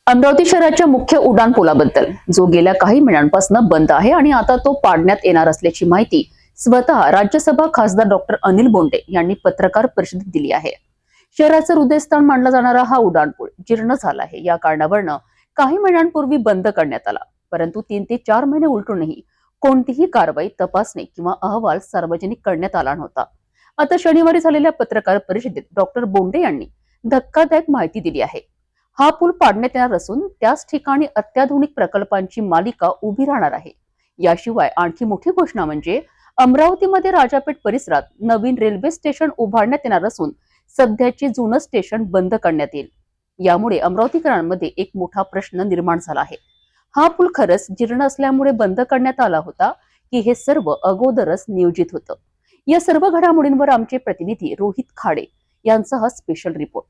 अमरावती शहराच्या मुख्य उड्डाण पुलाबद्दल, जो गेल्या काही महिन्यांपासून बंद आहे आणि आता तो पाडण्यात येणार असल्याची माहिती स्वतः राज्यसभा खासदार डॉक्टर अनिल बोंडे यांनी पत्रकार परिषदेत दिली आहे. शहराचं हृदयस्थान मानला जाणारा हा उड्डाण पूल जीर्ण झाला आहे. या कारणावरून काही महिन्यांपूर्वी बंद करण्यात आला, परंतु 3 ते 4 महिने उलटूनही कोणतीही कारवाई, तपासणी किंवा अहवाल सार्वजनिक करण्यात आला नव्हता. आता शनिवारी झालेल्या पत्रकार परिषदेत डॉक्टर बोंडे यांनी धक्कादायक माहिती दिली आहे. हा पूल पाडण्यात येणार असून त्याच ठिकाणी अत्याधुनिक प्रकल्पांची मालिका उभी राहणार आहे. याशिवाय आणखी मोठी घोषणा म्हणजे अमरावतीमध्ये राजापेठ परिसरात नवीन रेल्वे स्टेशन उभारण्यात येणार असून सध्याचे जुनं स्टेशन बंद करण्यात येईल. यामुळे अमरावतीकरांमध्ये एक मोठा प्रश्न निर्माण झाला आहे. हा पूल खरंच जीर्ण असल्यामुळे बंद करण्यात आला होता की हे सर्व अगोदरच नियोजित होतं? या सर्व घडामोडींवर आमचे प्रतिनिधी रोहित खाडे यांचा हा स्पेशल रिपोर्ट.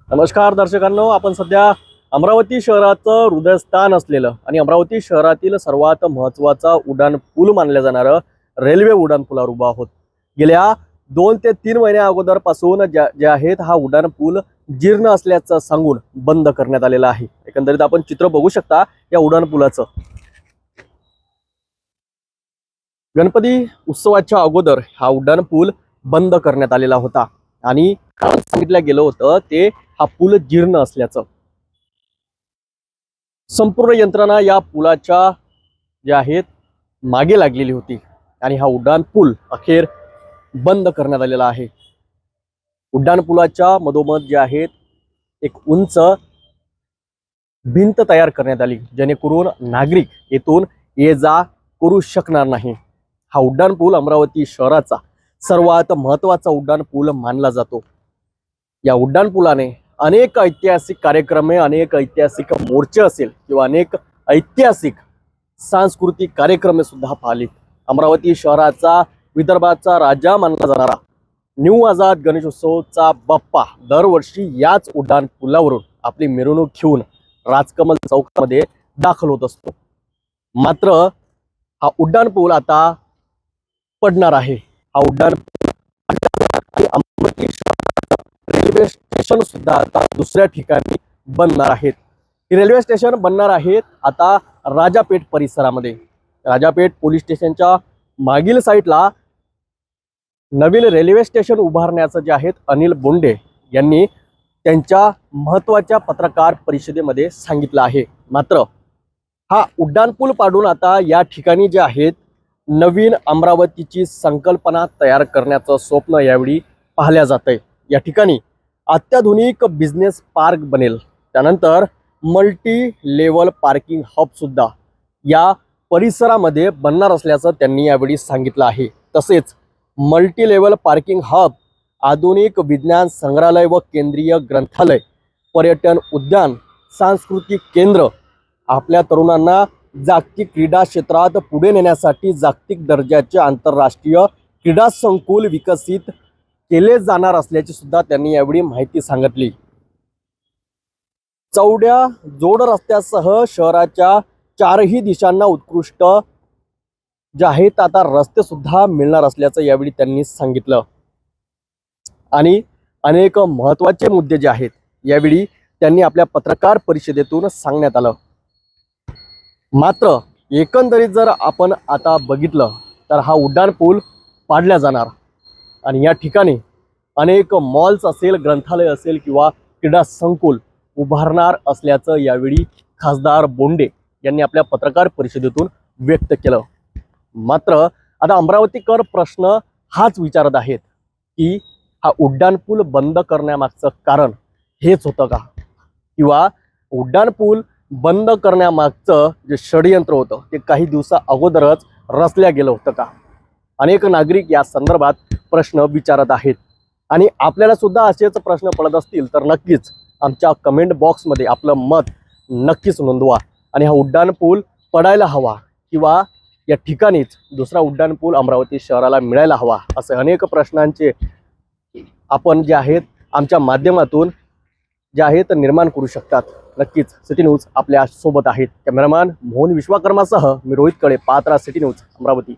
नमस्कार दर्शकांनो, आपण सध्या अमरावती शहराचं हृदयस्थान असलेलं आणि अमरावती शहरातील सर्वात महत्त्वाचा उड्डाण पूल मानलं जाणारं रेल्वे उड्डाण पुलावर उभा आहोत. गेल्या 2 ते 3 महिन्या अगोदरपासून जे आहेत हा उड्डाण पूल जीर्ण असल्याचं सांगून बंद करण्यात आलेला आहे. एकंदरीत आपण चित्र बघू शकता या उड्डाण पुलाचं. गणपती उत्सवाच्या अगोदर हा उड्डाण पूल बंद करण्यात आलेला होता आणि कारण सांगितलं गेलं होतं ते हा पूल जीर्ण असल्याचं. संपूर्ण यंत्रणा या पुलाच्या ज्या आहेत मागे लागलेली होती आणि हा उड्डाण पूल अखेर बंद करण्यात आलेला आहे. उड्डाण पुलाच्या मधोमध जे आहेत एक उंच भिंत तयार करण्यात आली, जेणेकरून नागरिक येथून ये जा करू शकणार नाही. हा उड्डाण पूल अमरावती शहराचा सर्वात महत्त्वाचा उड्डाण पूल मानला जातो. या उड्डाण पुलाने अनेक ऐतिहासिक कार्यक्रम, अनेक ऐतिहासिक मोर्चे असेल किंवा अनेक ऐतिहासिक सांस्कृतिक कार्यक्रम सुद्धा पाहिलेत. अमरावती शहराचा विदर्भाचा राजा मानला जाणारा न्यू आझाद गणेशोत्सवचा बाप्पा दरवर्षी याच उड्डाण पुलावरून आपली मिरवणूक घेऊन राजकमल चौकामध्ये दाखल होत असतो. मात्र हा उड्डाण पूल आता पडणार आहे. हा उड्डाण अमरावती रेल्वे स्टेशन सुद्धा आता दुसऱ्या ठिकाणी बनणार आहेत. ही रेल्वे स्टेशन बनणार आहेत आता राजापेठ परिसरामध्ये. राजापेठ पोलीस स्टेशनच्या मागील साईडला नवीन रेल्वे स्टेशन उभारण्याचं जे आहेत अनिल बोंडे यांनी त्यांच्या महत्त्वाच्या पत्रकार परिषदेमध्ये सांगितलं आहे. मात्र हा उड्डाण पूल पाडून आता या ठिकाणी जे आहेत नवीन अमरावतीची संकल्पना तयार करण्याचं स्वप्न यावेळी पाहिलं जातंय. या ठिकाणी अत्याधुनिक बिझनेस पार्क बनेल, त्यानंतर मल्टी लेवल पार्किंग हब सुद्धा या परिसरामध्ये बनणार असल्याचं त्यांनी यावेळी सांगितलं आहे. तसेच मल्टी लेवल पार्किंग हब, आधुनिक विज्ञान संग्रहालय व केंद्रीय ग्रंथालय, पर्यटन उद्यान, सांस्कृतिक केंद्र आपल्या तरुणांना जागतिक क्रीडा क्षेत्रात पुढे नेण्यासाठी जागतिक दर्जाचे आंतरराष्ट्रीय क्रीडा संकुल विकसित केले जाणार असल्याची सुद्धा त्यांनी यावेळी माहिती सांगितली. चौड्या जोड रस्त्यासह शहराच्या 4ही दिशांना उत्कृष्ट जे आहेत आता रस्ते सुद्धा मिळणार असल्याचं यावेळी त्यांनी सांगितलं. आणि अनेक महत्त्वाचे मुद्दे जे आहेत यावेळी त्यांनी आपल्या पत्रकार परिषदेतून सांगण्यात आलं. मात्र एकंदरीत जर आपण आता बघितलं तर हा उड्डाण पूल पाडला जाणार आणि या ठिकाणी अनेक मॉल्स असेल, ग्रंथालय असेल किंवा क्रीडा संकुल उभारणार असल्याचं यावेळी खासदार बोंडे यांनी आपल्या पत्रकार परिषदेतून व्यक्त केलं. मात्र आता अमरावतीकर प्रश्न हाच विचारत आहेत की हा उड्डाण पूल बंद करण्यामागचं कारण हेच होतं का, किंवा उड्डाण पूल बंद करण्यामागचं जे षडयंत्र होतं ते काही दिवसा अगोदरच रचल्या गेलं होतं का? अनेक नागरिक या संदर्भात प्रश्न विचारत आहेत आणि आपल्याला सुद्धा असेच प्रश्न पडत असतील तर नक्कीच आमच्या कमेंट बॉक्समध्ये आपलं मत नक्कीच नोंदवा. आणि हा उड्डाण पूल पडायला हवा किंवा या ठिकाणीच दुसरा उड्डाण पूल अमरावती शहराला मिळायला हवा, असे अनेक प्रश्नांचे आपण जे आहेत आमच्या माध्यमातून जे आहेत निर्माण करू शकतात. नक्कीच सिटी न्यूज आपल्या सोबत आहेत. कॅमेरामॅन मोहन विश्वकर्मासह मी रोहित कळे, पात्रा, सिटी न्यूज, अमरावती.